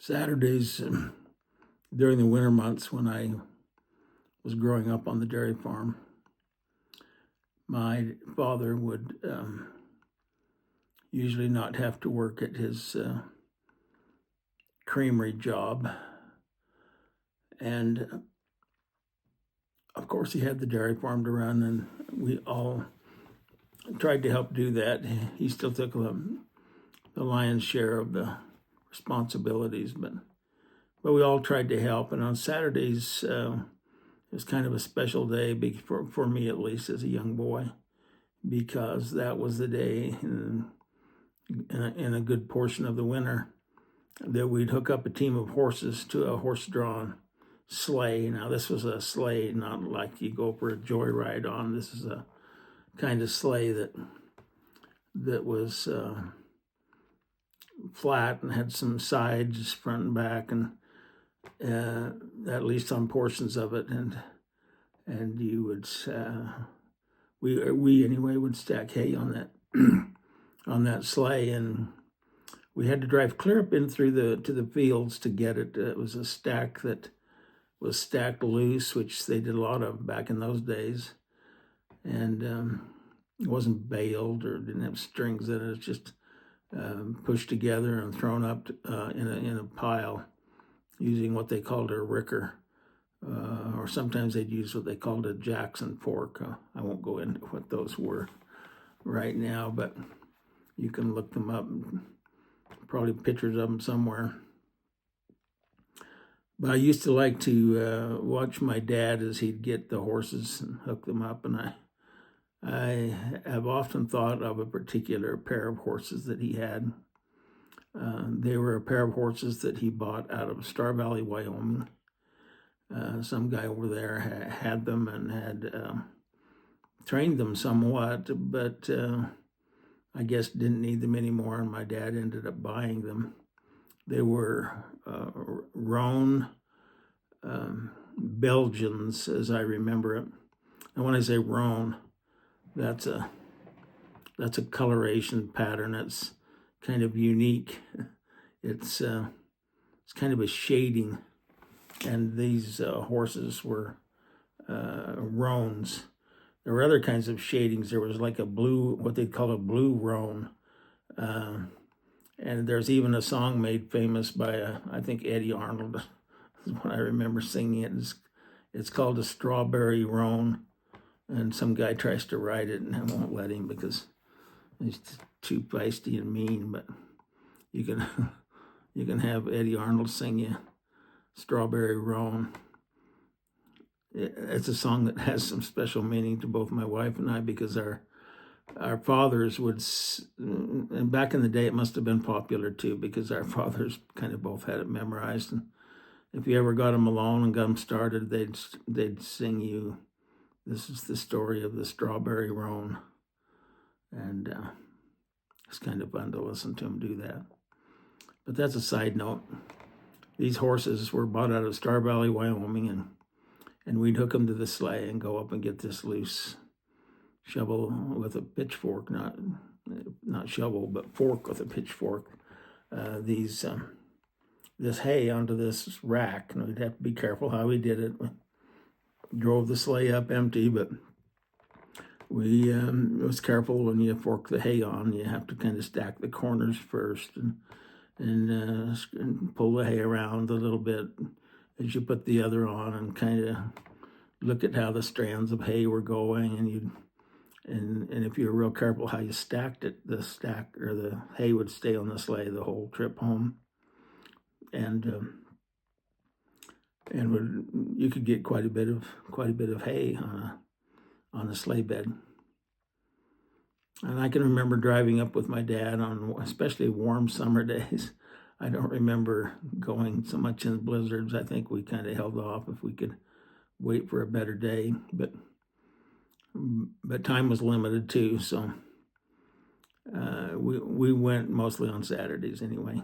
Saturdays during the winter months when I was growing up on the dairy farm, my father would usually not have to work at his creamery job. And of course, he had the dairy farm to run, and we all tried to help do that. He still took the lion's share of the responsibilities, but we all tried to help. And on Saturdays, it was kind of a special day for me, at least as a young boy, because that was the day in a good portion of the winter that we'd hook up a team of horses to a horse-drawn sleigh. Now, this was a sleigh, not like you go for a joyride on. This is a kind of sleigh that was flat and had some sides, front and back, and at least on portions of it. And you would we anyway would stack hay on that on that sleigh, and we had to drive clear up in through to the fields to get it. It was a stack that was stacked loose, which they did a lot of back in those days, and it wasn't baled or didn't have strings in it. It was just pushed together and thrown up in a pile using what they called a ricker, or sometimes they'd use what they called a Jackson fork. I won't go into what those were right now, but you can look them up. Probably pictures of them somewhere. But I used to like to watch my dad as he'd get the horses and hook them up, and I have often thought of a particular pair of horses that he had. They were a pair of horses that he bought out of Star Valley, Wyoming. Some guy over there had them and had trained them somewhat, but I guess didn't need them anymore, and my dad ended up buying them. They were roan Belgians, as I remember it. And when I say roan, that's a coloration pattern. It's kind of unique. It's kind of a shading, and these horses were roans. There were other kinds of shadings. There was like a blue, what they'd call a blue roan. And there's even a song made famous by, I think, Eddie Arnold, is what I remember singing it. It's called A Strawberry Roan. And some guy tries to write it, and I won't let him because he's too feisty and mean. But you can have Eddie Arnold sing you Strawberry Roan. It's a song that has some special meaning to both my wife and I, because our fathers would, and back in the day it must have been popular too, because our fathers kind of both had it memorized. And if you ever got them alone and got them started, they'd sing you, "This is the story of the Strawberry Roan." And it's kind of fun to listen to them do that. But that's a side note. These horses were bought out of Star Valley, Wyoming, and we'd hook them to the sleigh and go up and get this loose shovel with a pitchfork, not shovel, but fork with a pitchfork. This hay onto this rack, and we'd have to be careful how we did it. We drove the sleigh up empty, but we was careful when you fork the hay on. You have to kind of stack the corners first and pull the hay around a little bit as you put the other on, and kind of look at how the strands of hay were going, and if you were real careful how you stacked it, the hay would stay on the sleigh the whole trip home, and you could get quite a bit of hay on a sleigh bed. And I can remember driving up with my dad on especially warm summer days. I don't remember going so much in blizzards. I think we kind of held off if we could wait for a better day, but time was limited too, so we went mostly on Saturdays anyway.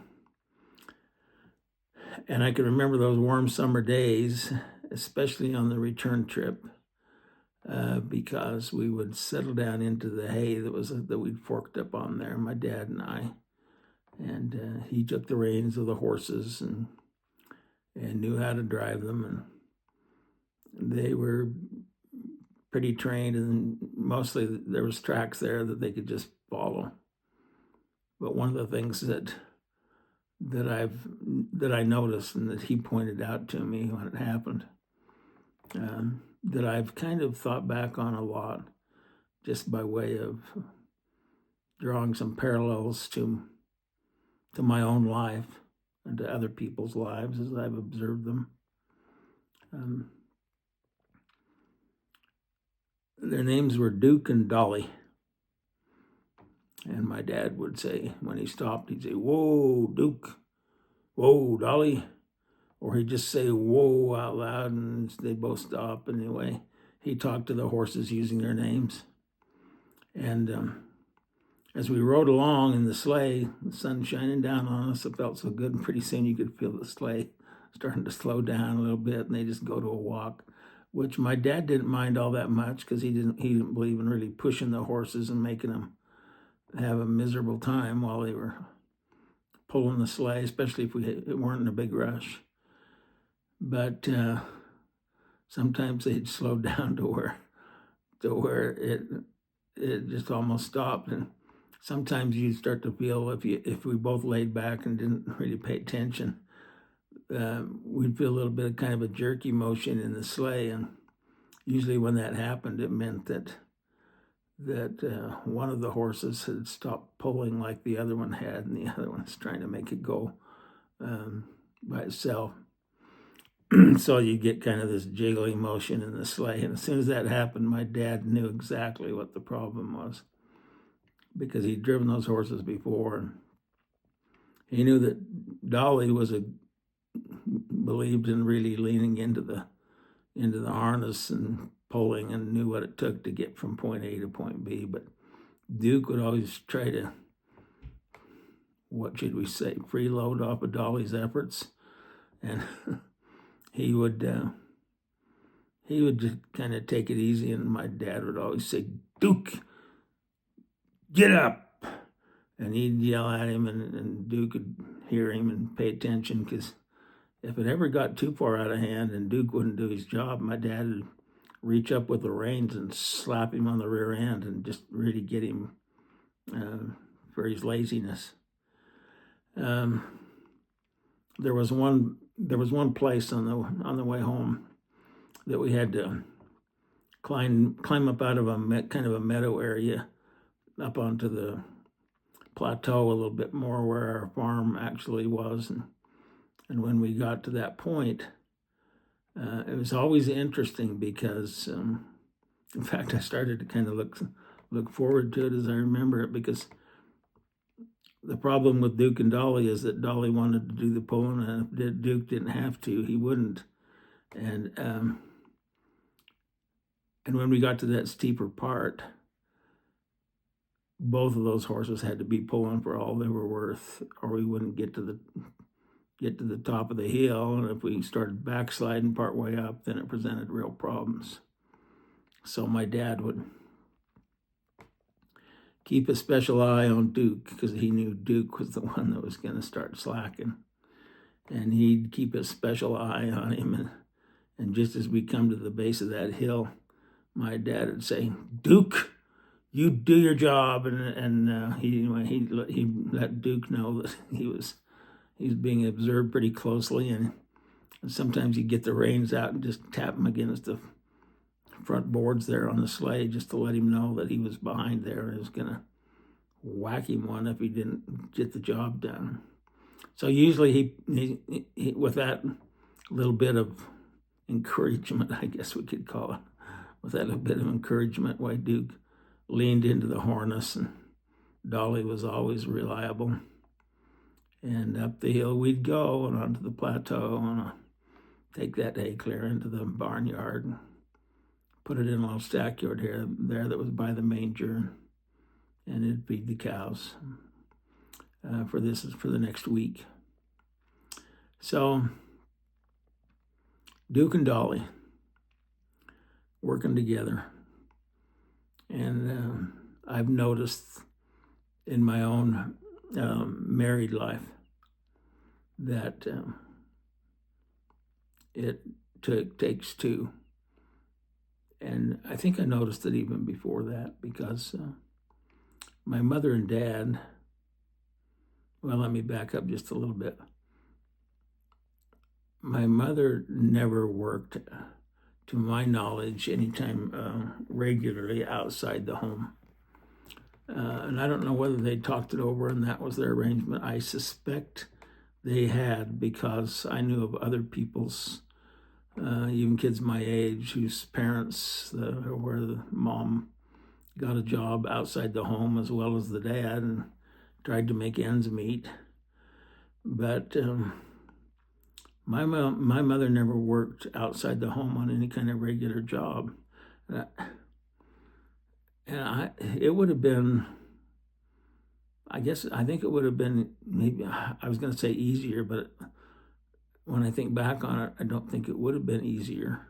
And I can remember those warm summer days, especially on the return trip, because we would settle down into the hay that we'd forked up on there, my dad and I, And he took the reins of the horses and knew how to drive them, and they were pretty trained, and mostly there was tracks there that they could just follow. But one of the things that I noticed and that he pointed out to me when it happened, that I've kind of thought back on a lot, just by way of drawing some parallels to my own life and to other people's lives as I've observed them. Their names were Duke and Dolly. And my dad would say, when he stopped, he'd say, "Whoa, Duke. Whoa, Dolly." Or he'd just say, "Whoa," out loud, and they'd both stop. Anyway, he talked to the horses using their names. And as we rode along in the sleigh, the sun shining down on us, it felt so good. And pretty soon you could feel the sleigh starting to slow down a little bit, and they just go to a walk, which my dad didn't mind all that much because he didn't believe in really pushing the horses and making them have a miserable time while they were pulling the sleigh, especially if we weren't in a big rush. But sometimes they'd slow down to where it just almost stopped. And sometimes you'd start to feel, if we both laid back and didn't really pay attention, we'd feel a little bit of kind of a jerky motion in the sleigh. And usually when that happened, it meant that one of the horses had stopped pulling like the other one had, and the other one was trying to make it go by itself. So you get kind of this jiggling motion in the sleigh. And as soon as that happened, my dad knew exactly what the problem was, because he'd driven those horses before. And he knew that Dolly believed in really leaning into the harness and pulling, and knew what it took to get from point A to point B. But Duke would always try to, what should we say, freeload off of Dolly's efforts. And he would just kind of take it easy, and my dad would always say, "Duke, get up!" And he'd yell at him, and Duke could hear him and pay attention, because if it ever got too far out of hand and Duke wouldn't do his job, my dad would reach up with the reins and slap him on the rear end and just really get him for his laziness. There was one place on the way home that we had to climb up out of kind of a meadow area up onto the plateau a little bit more, where our farm actually was. And when we got to that point, it was always interesting, because, in fact, I started to kind of look forward to it as I remember it, because the problem with Duke and Dolly is that Dolly wanted to do the pulling, and if Duke didn't have to, he wouldn't. And when we got to that steeper part, both of those horses had to be pulling for all they were worth, or we wouldn't get to the top of the hill. And if we started backsliding part way up, then it presented real problems. So my dad would keep a special eye on Duke, because he knew Duke was the one that was going to start slacking. And he'd keep a special eye on him. And just as we come to the base of that hill, my dad would say, "Duke, you do your job." And he let Duke know that he was being observed pretty closely. And sometimes he'd get the reins out and just tap him against the front boards there on the sleigh, just to let him know that he was behind there and was going to whack him one if he didn't get the job done. So usually he with that little bit of encouragement, I guess we could call it, with that little bit of encouragement, why Duke leaned into the harness, and Dolly was always reliable. And up the hill we'd go, and onto the plateau, and take that hay clear into the barnyard, and put it in a little stackyard there that was by the manger, and it'd feed the cows for the next week. So Duke and Dolly working together, and I've noticed in my own married life that it takes two. And I think I noticed it even before that because my mother and dad, well, let me back up just a little bit. My mother never worked, to my knowledge, anytime regularly outside the home. And I don't know whether they talked it over and that was their arrangement. I suspect they had, because I knew of other people's, even kids my age, whose parents, where the mom got a job outside the home as well as the dad and tried to make ends meet. But my mother never worked outside the home on any kind of regular job. And it would have been, I think it would have been, maybe, I was going to say easier, but when I think back on it, I don't think it would have been easier,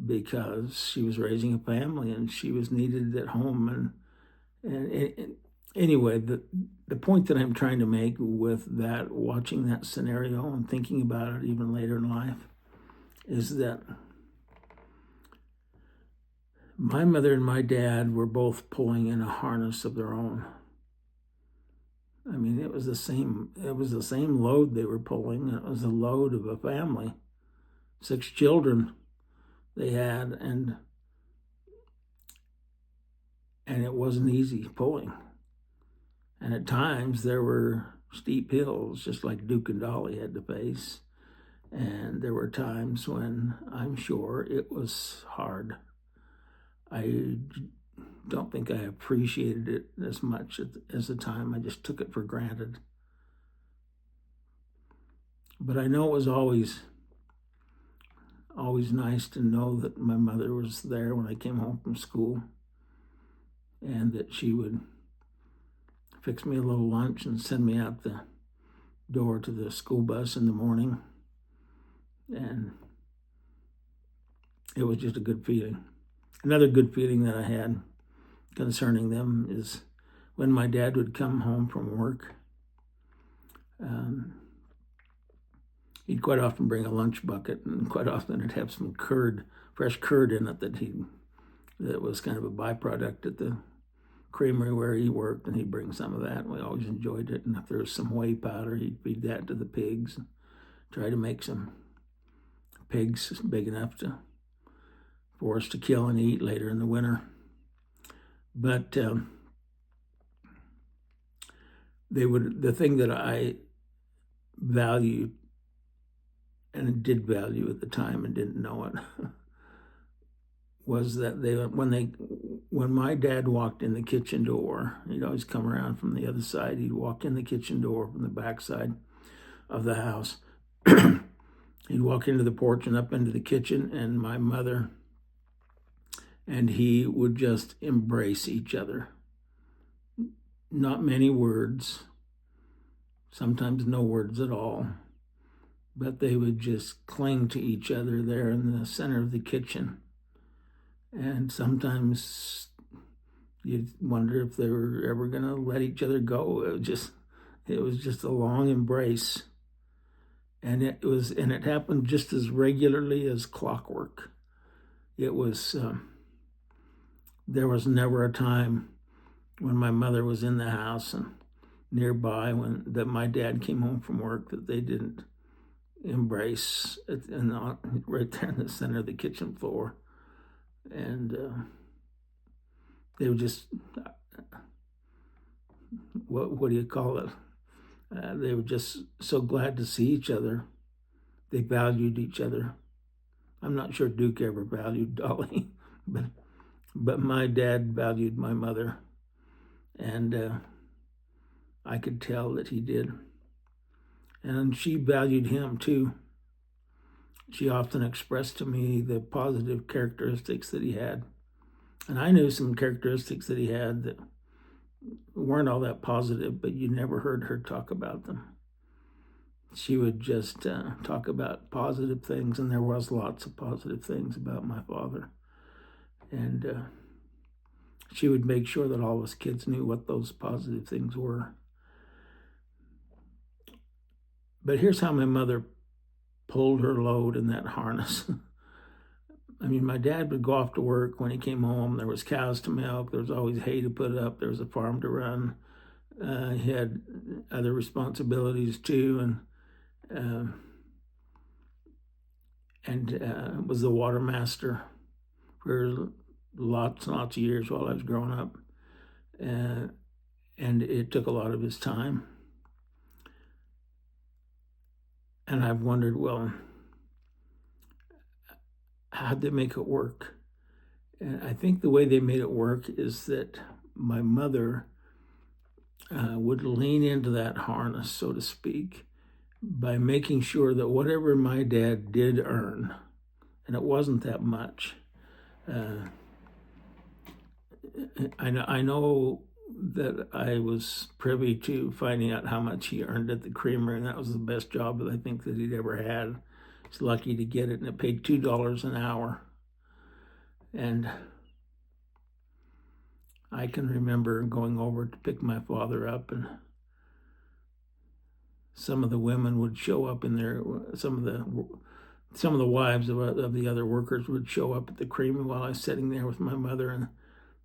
because she was raising a family and she was needed at home. And anyway, the point that I'm trying to make with that, watching that scenario and thinking about it even later in life, is that my mother and my dad were both pulling in a harness of their own. I mean, it was the same load they were pulling. It was the load of a family, 6 children they had, and it wasn't easy pulling. And at times there were steep hills, just like Duke and Dolly had to face. And there were times when I'm sure it was hard. I don't think I appreciated it as much as the time. I just took it for granted. But I know it was always nice to know that my mother was there when I came home from school, and that she would fix me a little lunch and send me out the door to the school bus in the morning. And it was just a good feeling. Another good feeling that I had concerning them is when my dad would come home from work. He'd quite often bring a lunch bucket, and quite often it'd have some fresh curd in it that was kind of a byproduct at the creamery where he worked, and he'd bring some of that, and we always enjoyed it. And if there was some whey powder, he'd feed that to the pigs, and try to make some pigs big enough for us to kill and eat later in the winter. But the thing that I valued, and did value at the time and didn't know it, was that when my dad walked in the kitchen door, he'd always come around from the other side. He'd walk in the kitchen door from the back side of the house. He'd walk into the porch and up into the kitchen, and my mother and he would just embrace each other. Not many words, sometimes no words at all, but they would just cling to each other there in the center of the kitchen. And sometimes you'd wonder if they were ever going to let each other go. It was just a long embrace. And it happened just as regularly as clockwork. It was, there was never a time when my mother was in the house and nearby that my dad came home from work that they didn't embrace right there in the center of the kitchen floor. And they were just, what do you call it? They were just so glad to see each other. They valued each other. I'm not sure Duke ever valued Dolly, but my dad valued my mother, and I could tell that he did. And she valued him too. She often expressed to me the positive characteristics that he had. And I knew some characteristics that he had that weren't all that positive, but you never heard her talk about them. She would just talk about positive things, and there was lots of positive things about my father. And she would make sure that all of us kids knew what those positive things were. But here's how my mother pulled her load in that harness. I mean, my dad would go off to work. When he came home, there was cows to milk. There was always hay to put up. There was a farm to run. He had other responsibilities too, and was the water master for lots and lots of years while I was growing up. And it took a lot of his time. And I've wondered, well, how'd they make it work? And I think the way they made it work is that my mother would lean into that harness, so to speak, by making sure that whatever my dad did earn, and it wasn't that much, I know that I was privy to finding out how much he earned at the creamery, and that was the best job that I think that he'd ever had. He's lucky to get it, and it paid $2 an hour. And I can remember going over to pick my father up, and some of the women would show up in there. Some of the wives of the other workers would show up at the creamery while I was sitting there with my mother, and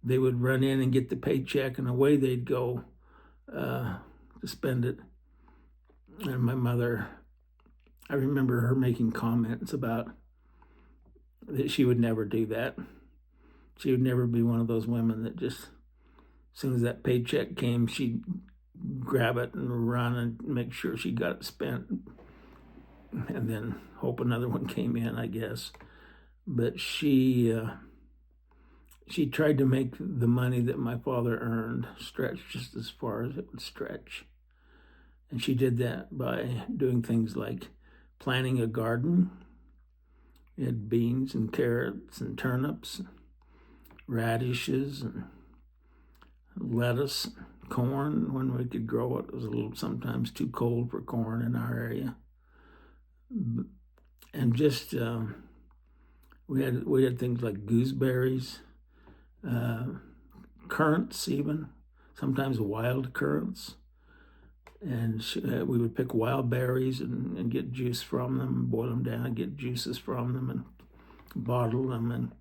they would run in and get the paycheck, and away they'd go to spend it. And my mother, I remember her making comments about that she would never do that. She would never be one of those women that just, as soon as that paycheck came, she'd grab it and run and make sure she got it spent, and then hope another one came in, I guess. But she tried to make the money that my father earned stretch just as far as it would stretch. And she did that by doing things like planting a garden. We had beans and carrots and turnips, radishes and lettuce, corn when we could grow it. It was a little sometimes too cold for corn in our area. And just we had things like gooseberries, currants, even sometimes wild currants, and we would pick wild berries and get juice from them, boil them down, and get juices from them, and bottle them.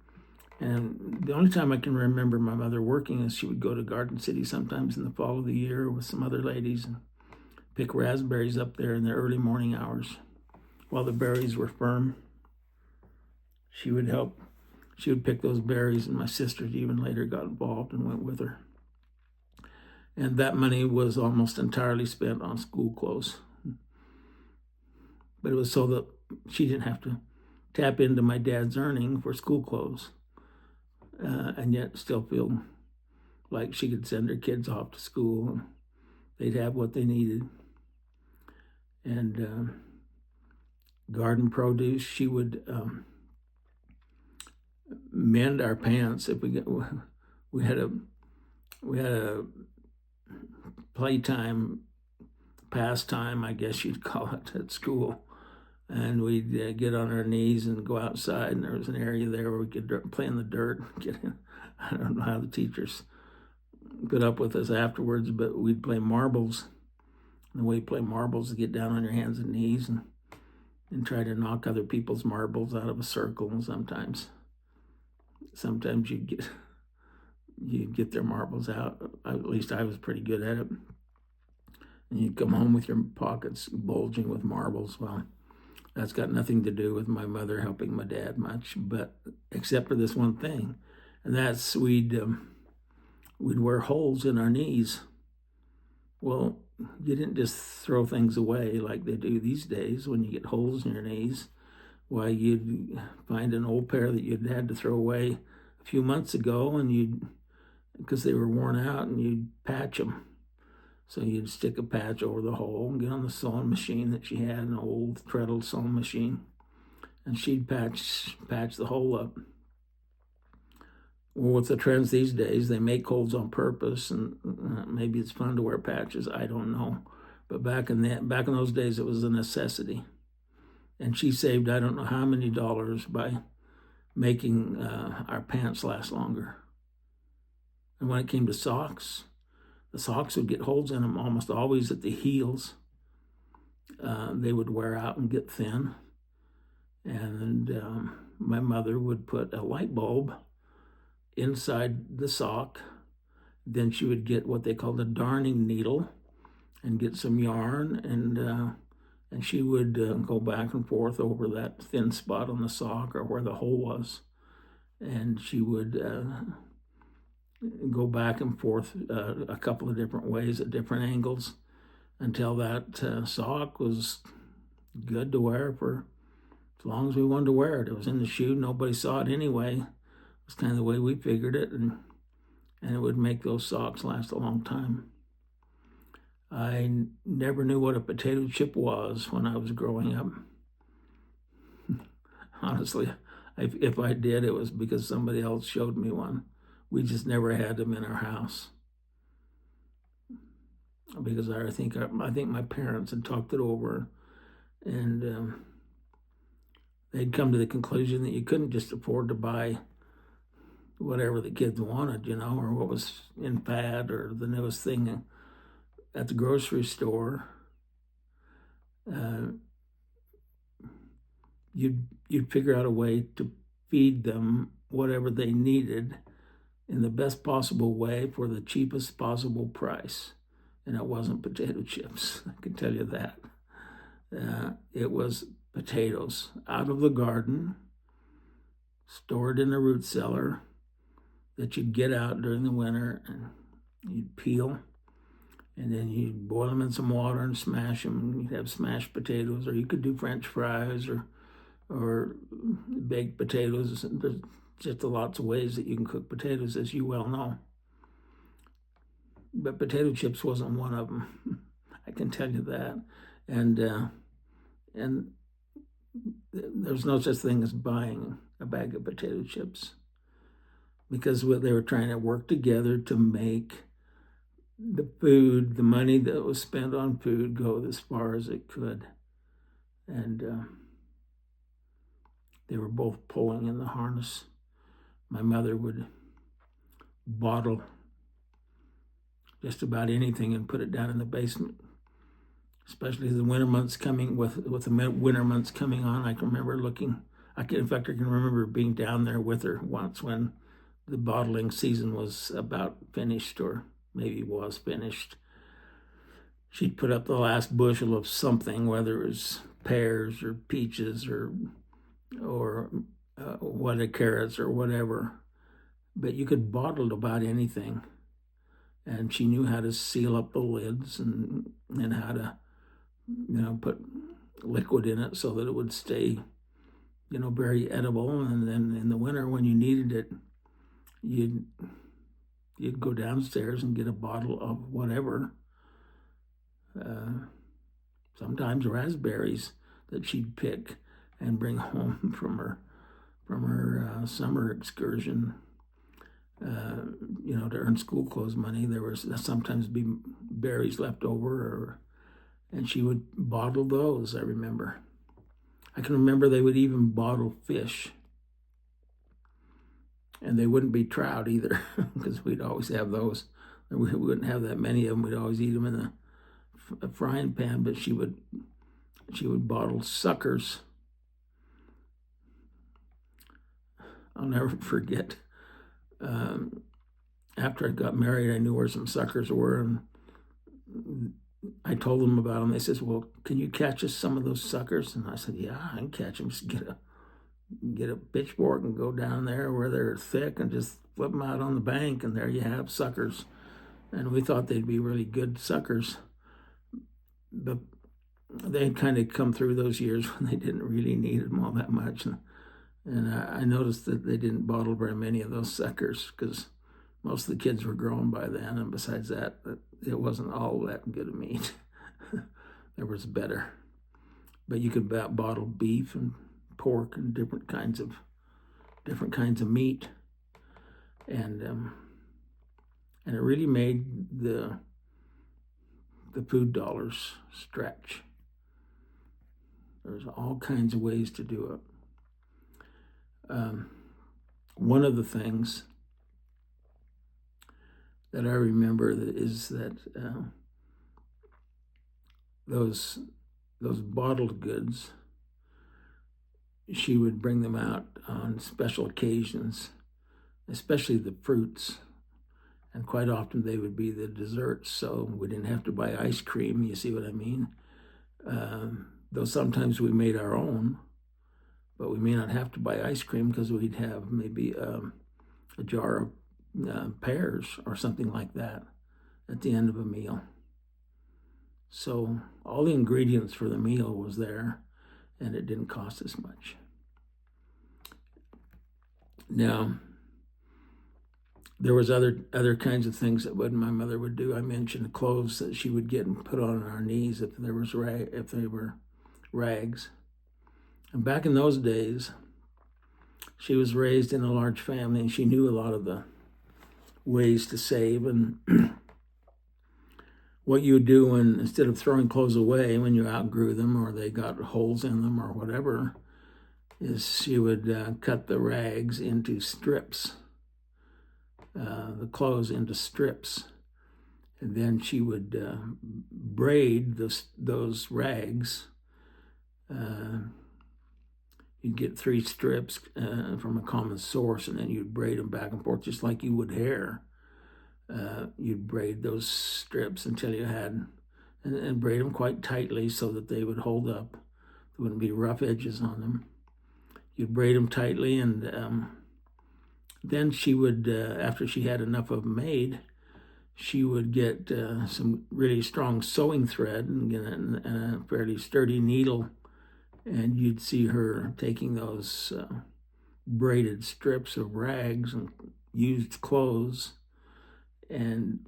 And the only time I can remember my mother working is she would go to Garden City sometimes in the fall of the year with some other ladies and pick raspberries up there in the early morning hours while the berries were firm. She would help. She would pick those berries, and my sisters even later got involved and went with her. And that money was almost entirely spent on school clothes. But it was so that she didn't have to tap into my dad's earning for school clothes, and yet still feel like she could send her kids off to school and they'd have what they needed. And garden produce, she would mend our pants if we had a playtime, pastime, I guess you'd call it, at school. And we'd get on our knees and go outside, and there was an area there where we could play in the dirt. I don't know how the teachers put up with us afterwards, but we'd play marbles. And the way you play marbles is get down on your hands and knees and try to knock other people's marbles out of a circle. And sometimes you'd get their marbles out. At least I was pretty good at it. And you'd come home with your pockets bulging with marbles. Well, that's got nothing to do with my mother helping my dad much, but except for this one thing, and that's we'd wear holes in our knees. Well, you didn't just throw things away like they do these days when you get holes in your knees. Why, you'd find an old pair that you'd had to throw away a few months ago, and because they were worn out, and you'd patch them. So you'd stick a patch over the hole and get on the sewing machine that she had, an old treadle sewing machine, and she'd patch the hole up. Well, with the trends these days, they make holes on purpose, and maybe it's fun to wear patches. I don't know, but back in those days, it was a necessity. And she saved I don't know how many dollars by making our pants last longer. And when it came to socks, the socks would get holes in them almost always at the heels. they would wear out and get thin. And my mother would put a light bulb inside the sock. Then she would get what they called a darning needle and get some yarn, and she would go back and forth over that thin spot on the sock or where the hole was. And she would go back and forth a couple of different ways at different angles until that sock was good to wear for as long as we wanted to wear it. It was in the shoe. Nobody saw it anyway. It was kind of the way we figured it, and it would make those socks last a long time. I never knew what a potato chip was when I was growing up. Honestly, if I did, it was because somebody else showed me one. We just never had them in our house because I think my parents had talked it over, and they'd come to the conclusion that you couldn't just afford to buy whatever the kids wanted, or what was in fad or the newest thing at the grocery store. You'd figure out a way to feed them whatever they needed in the best possible way for the cheapest possible price. And it wasn't potato chips, I can tell you that. It was potatoes out of the garden, stored in a root cellar that you'd get out during the winter, and you'd peel, and then you'd boil them in some water and smash them. You'd have smashed potatoes, or you could do French fries or baked potatoes. There's just lots of ways that you can cook potatoes, as you well know. But potato chips wasn't one of them. I can tell you that. And there's no such thing as buying a bag of potato chips, because they were trying to work together to make the food, the money that was spent on food, go as far as it could. And they were both pulling in the harness. My mother would bottle just about anything and put it down in the basement, especially the winter months coming. With the winter months coming on, I can remember I can remember being down there with her once when the bottling season was about finished, or maybe was finished. She'd put up the last bushel of something, whether it was pears or peaches or what, carrots or whatever. But you could bottle about anything. And she knew how to seal up the lids and how to, put liquid in it so that it would stay, very edible. And then in the winter, when you needed it, you'd go downstairs and get a bottle of whatever. Sometimes raspberries that she'd pick and bring home from her summer excursion. To earn school clothes money. There was sometimes be berries left over, and she would bottle those, I remember. I can remember they would even bottle fish. And they wouldn't be trout either, because we'd always have those. We wouldn't have that many of them. We'd always eat them in a frying pan, but she would bottle suckers. I'll never forget. After I got married, I knew where some suckers were, and I told them about them. They says, "Well, can you catch us some of those suckers?" And I said, "Yeah, I can catch them. Just get a pitchfork and go down there where they're thick and just flip them out on the bank, and there you have suckers." And we thought they'd be really good suckers, but they kind of come through those years when they didn't really need them all that much. And I noticed that they didn't bottle very many of those suckers because most of the kids were grown by then. And besides that, it wasn't all that good of meat. There was better. But you could bottle beef and pork and different kinds of meat. And it really made the food dollars stretch. There's all kinds of ways to do it. One of the things that I remember is that those those bottled goods, she would bring them out on special occasions, especially the fruits. And quite often they would be the desserts, so we didn't have to buy ice cream, you see what I mean? Though sometimes we made our own, but we may not have to buy ice cream because we'd have maybe a jar of pears or something like that at the end of a meal. So all the ingredients for the meal was there, and it didn't cost as much. Now, there was other kinds of things that my mother would do. I mentioned clothes that she would get and put on our knees if they were rags. And back in those days, she was raised in a large family, and she knew a lot of the ways to save. And what you would do when, instead of throwing clothes away when you outgrew them or they got holes in them or whatever, is she would cut the rags into strips, the clothes into strips. And then she would braid those rags. You'd get 3 strips from a common source, and then you'd braid them back and forth just like you would hair. You'd braid those strips until you had, and braid them quite tightly so that they would hold up. There wouldn't be rough edges on them. You'd braid them tightly, and then she would, after she had enough of them made, she would get some really strong sewing thread and a fairly sturdy needle, and you'd see her taking those braided strips of rags and used clothes and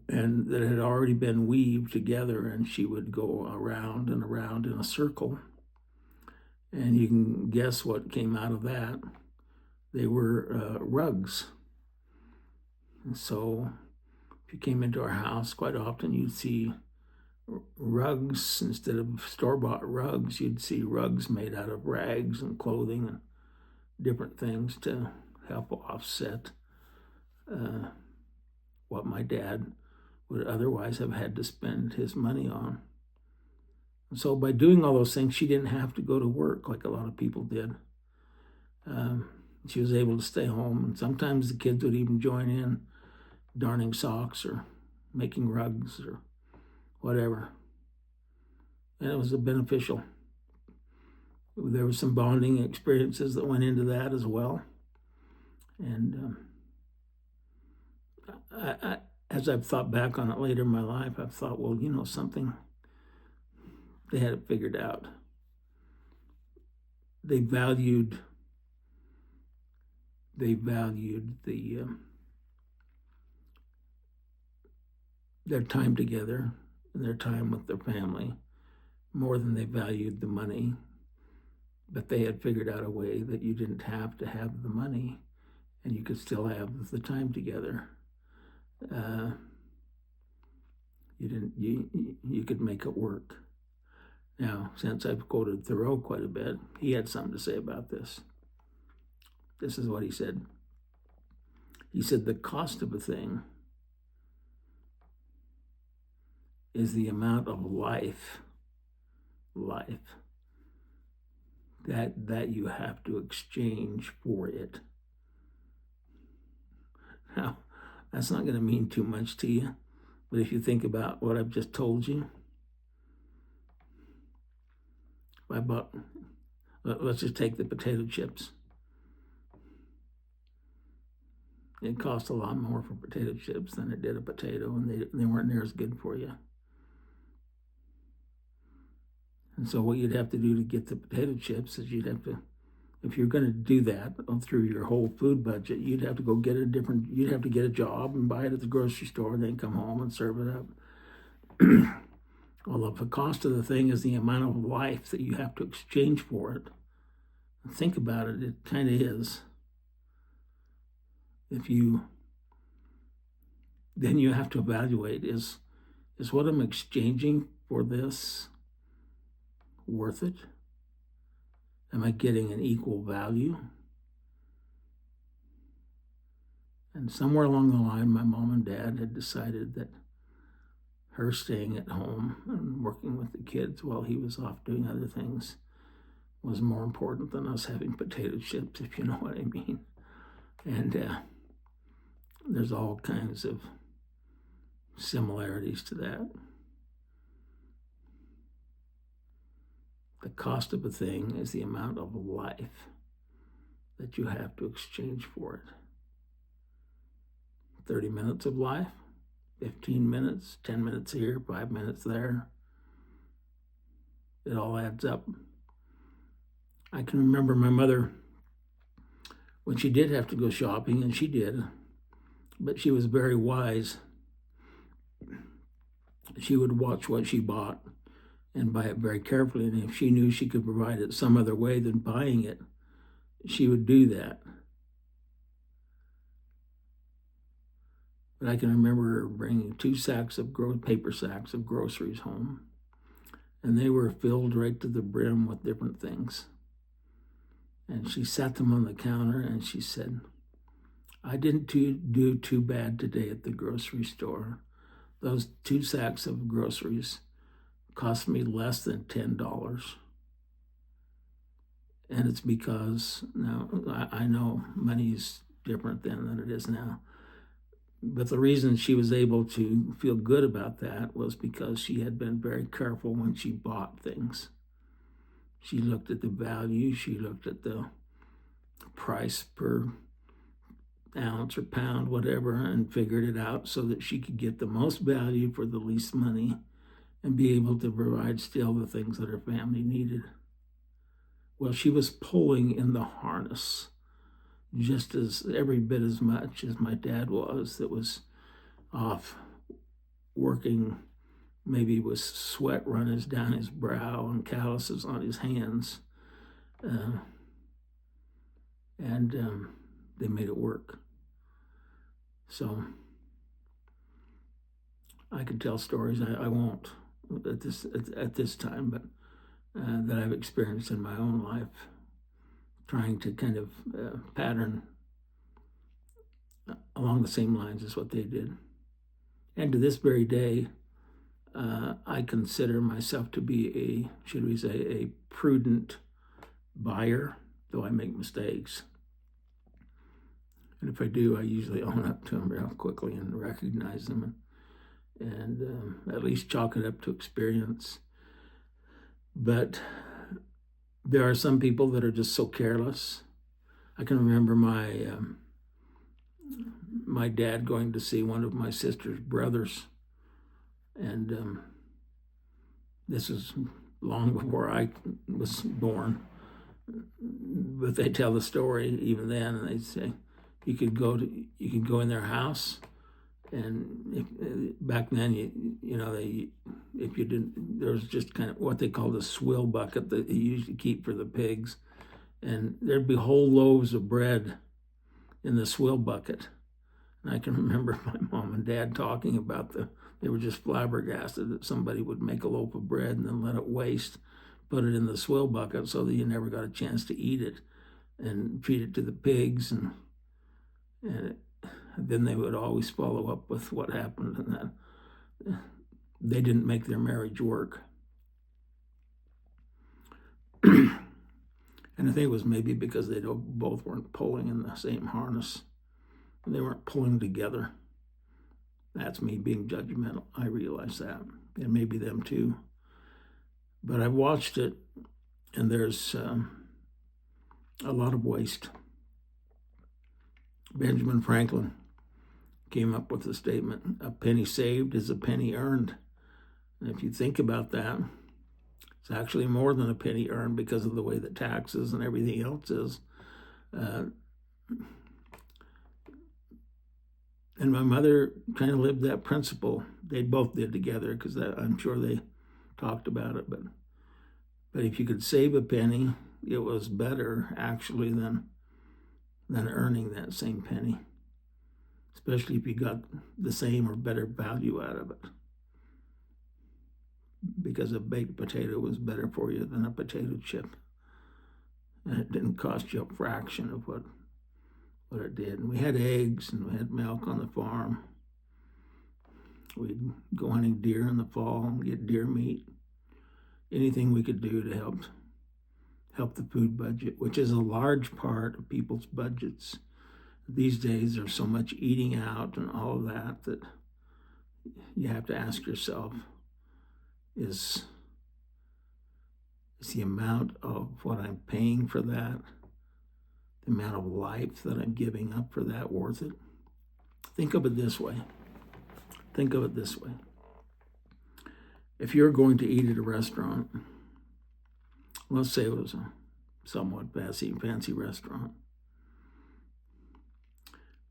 that had already been weaved together, and she would go around and around in a circle. And you can guess what came out of that. They were rugs. And so if you came into our house, quite often you'd see rugs. Instead of store-bought rugs, you'd see rugs made out of rags and clothing and different things to help offset what my dad would otherwise have had to spend his money on. And so by doing all those things, she didn't have to go to work like a lot of people did. She was able to stay home, and sometimes the kids would even join in darning socks or making rugs or whatever. And it was beneficial. There were some bonding experiences that went into that as well. And as I've thought back on it later in my life, I've thought, well, something, they had it figured out. They valued their time together and their time with their family more than they valued the money. But they had figured out a way that you didn't have to have the money and you could still have the time together. You could make it work. Now, since I've quoted Thoreau quite a bit, he had something to say about this. This is what he said. He said, the cost of a thing is the amount of life that you have to exchange for it. Now, that's not going to mean too much to you, but if you think about what I've just told you, let's just take the potato chips. It cost a lot more for potato chips than it did a potato, and they weren't near as good for you. And so what you'd have to do to get the potato chips is if you're going to do that through your whole food budget, you'd have to get a job and buy it at the grocery store, and then come home and serve it up. Well, if the cost of the thing is the amount of life that you have to exchange for it, think about it, it kind of is. Then you have to evaluate, is what I'm exchanging for this worth it? Am I getting an equal value? And somewhere along the line, my mom and dad had decided that her staying at home and working with the kids while he was off doing other things was more important than us having potato chips, if you know what I mean. And there's all kinds of similarities to that. The cost of a thing is the amount of life that you have to exchange for it. 30 minutes of life, 15 minutes, 10 minutes here, 5 minutes there. It all adds up. I can remember my mother, when she did have to go shopping, and she did, but she was very wise. She would watch what she bought and buy it very carefully, and if she knew she could provide it some other way than buying it, she would do that. But I can remember her bringing 2 paper sacks of groceries home, and they were filled right to the brim with different things. And she sat them on the counter and she said, I didn't do too bad today at the grocery store. Those 2 sacks of groceries cost me less than $10. And it's because, now, I know money's different then than it is now. But the reason she was able to feel good about that was because she had been very careful when she bought things. She looked at the value, she looked at the price per ounce or pound, whatever, and figured it out so that she could get the most value for the least money and be able to provide still the things that her family needed. Well, she was pulling in the harness just as every bit as much as my dad was, that was off working, maybe with sweat running down his brow and calluses on his hands. And they made it work. So I could tell stories, I won't at this time, but that I've experienced in my own life, trying to kind of pattern along the same lines as what they did. And to this very day, I consider myself to be a prudent buyer, though I make mistakes. And if I do, I usually own up to them real quickly and recognize them and at least chalk it up to experience. But there are some people that are just so careless. I can remember my dad going to see one of my sister's brothers, and this is long before I was born. But they tell the story even then, and they say you could go in their house, and back then if you didn't, there was just kind of what they called a swill bucket that they used to keep for the pigs, and there'd be whole loaves of bread in the swill bucket. And I can remember my mom and dad talking about they were just flabbergasted that somebody would make a loaf of bread and then let it waste, put it in the swill bucket so that you never got a chance to eat it, and feed it to the pigs, and then they would always follow up with what happened, and that they didn't make their marriage work. And I think it was maybe because they both weren't pulling in the same harness. They weren't pulling together. That's me being judgmental. I realize that. And maybe them too. But I've watched it, and there's a lot of waste. Benjamin Franklin came up with the statement, a penny saved is a penny earned. And if you think about that, it's actually more than a penny earned because of the way that taxes and everything else is. And my mother kind of lived that principle. They both did together, because I'm sure they talked about it. But if you could save a penny, it was better actually than earning that same penny, especially if you got the same or better value out of it. Because a baked potato was better for you than a potato chip. And it didn't cost you a fraction of what it did. And we had eggs and we had milk on the farm. We'd go hunting deer in the fall and get deer meat. Anything we could do to help the food budget, which is a large part of people's budgets. These days, there's so much eating out and all of that you have to ask yourself, is the amount of what I'm paying for that, the amount of life that I'm giving up for that, worth it? Think of it this way. If you're going to eat at a restaurant, let's say it was a somewhat fancy restaurant,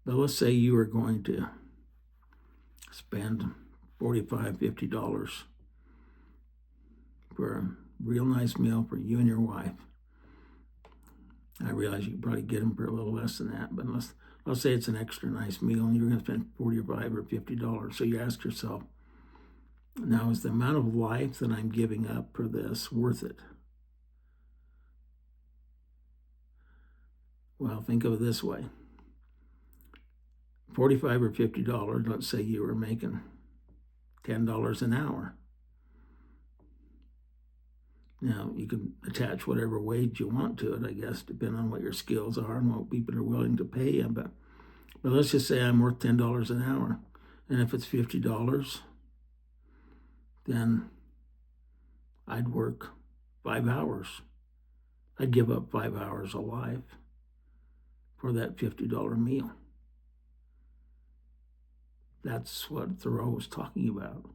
but let's say you are going to spend $45, $50 for a real nice meal for you and your wife. I realize you can probably get them for a little less than that, but let's say it's an extra nice meal and you're going to spend $45 or $50. So you ask yourself, now is the amount of life that I'm giving up for this worth it? Well, think of it this way. $45 or $50, let's say you were making $10 an hour. Now, you can attach whatever wage you want to it, I guess, depending on what your skills are and what people are willing to pay you. But let's just say I'm worth $10 an hour. And if it's $50, then I'd work 5 hours. I'd give up 5 hours of life for that $50 meal. That's what Thoreau was talking about.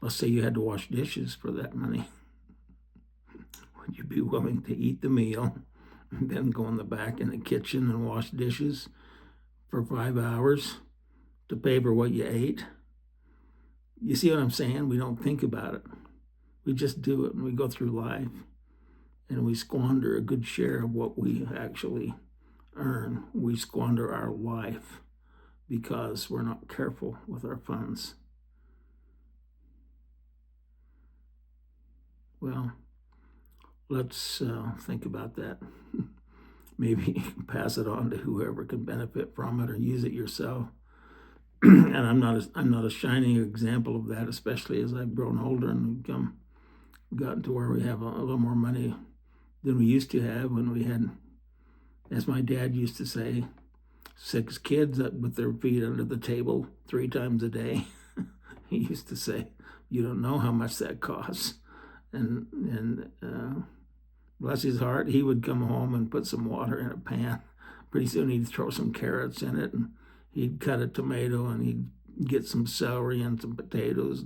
Let's say you had to wash dishes for that money. Would you be willing to eat the meal and then go in the back in the kitchen and wash dishes for 5 hours to pay for what you ate? You see what I'm saying? We don't think about it. We just do it, and we go through life and we squander a good share of what we actually earn. We squander our life because we're not careful with our funds. Well, let's think about that. Maybe you can pass it on to whoever can benefit from it, or use it yourself. And I'm not a shining example of that, especially as I've grown older and gotten to where we have a little more money than we used to have when we had, as my dad used to say, 6 kids with their feet under the table 3 times a day. He used to say, you don't know how much that costs. And bless his heart, he would come home and put some water in a pan. Pretty soon he'd throw some carrots in it, and he'd cut a tomato, and he'd get some celery and some potatoes,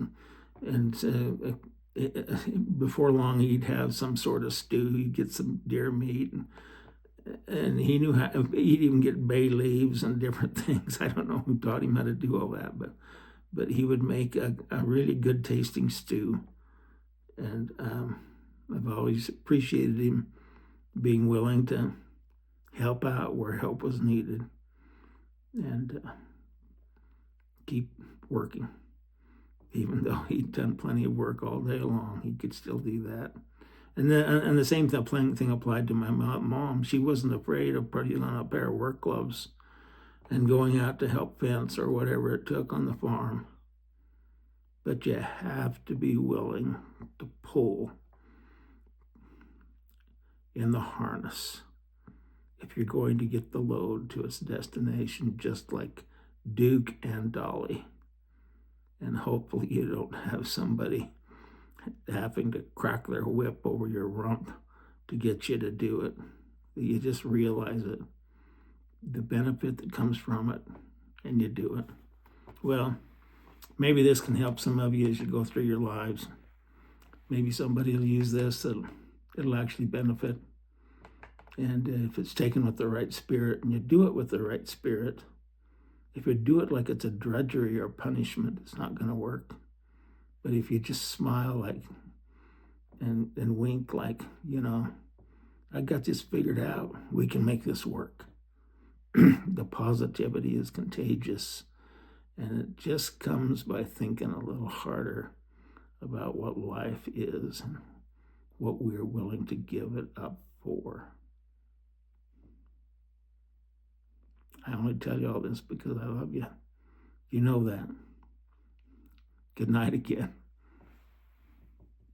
and before long he'd have some sort of stew. He'd get some deer meat, and he knew how. He'd even get bay leaves and different things. I don't know who taught him how to do all that, but he would make a really good tasting stew. And I've always appreciated him being willing to help out where help was needed, and keep working. Even though he'd done plenty of work all day long, he could still do that. And the same thing applied to my mom. She wasn't afraid of putting on a pair of work gloves and going out to help fence or whatever it took on the farm. But you have to be willing to pull in the harness if you're going to get the load to its destination, just like Duke and Dolly. And hopefully you don't have somebody having to crack their whip over your rump to get you to do it. You just realize it, the benefit that comes from it, and you do it. Well, maybe this can help some of you as you go through your lives. Maybe somebody will use this, it'll actually benefit. And if it's taken with the right spirit, and you do it with the right spirit, if you do it like it's a drudgery or punishment, it's not going to work. But if you just smile like and wink like, I got this figured out, we can make this work. The positivity is contagious. And it just comes by thinking a little harder about what life is and what we're willing to give it up for. I only tell you all this because I love you. You know that. Good night again.